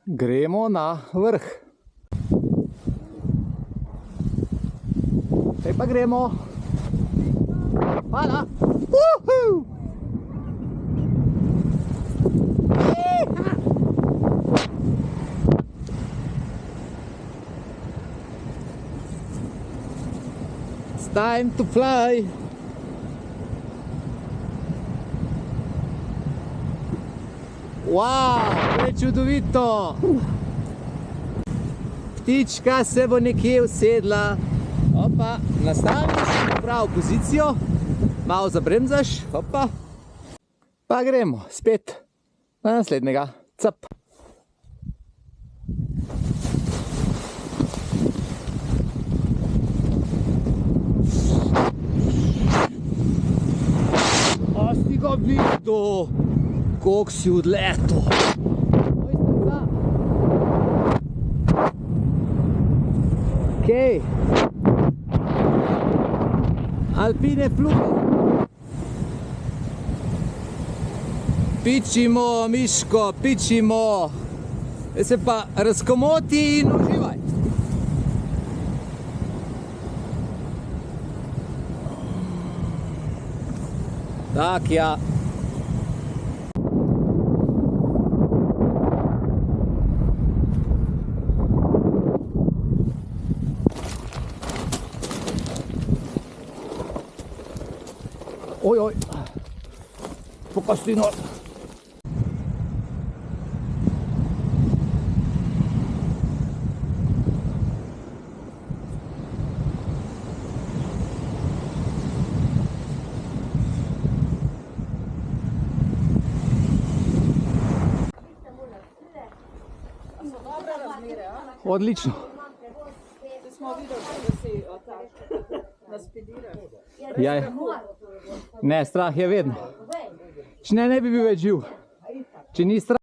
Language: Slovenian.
Gremo na vrh. Zdaj pa gremo. Hvala. Uhu! It's time to fly. Wow, to je čudovito. Ptička se bo nekje usedla. Opa, nastaviš prav pozicijo, malo zabremzaš, opa. Pa gremo spet na naslednjega. Cap. A si ga videl, koliko si odletel. Okej. Alpine fluge. Pičimo, Miško, pičimo. Zdaj se pa razkomoti in uživaj. Tak, ja. Oj, pokastino. Odlično. Smo videli, da si naspediraš. Ja, ne, strah je vedno. Če ne bi bil več živ. Če ni strah.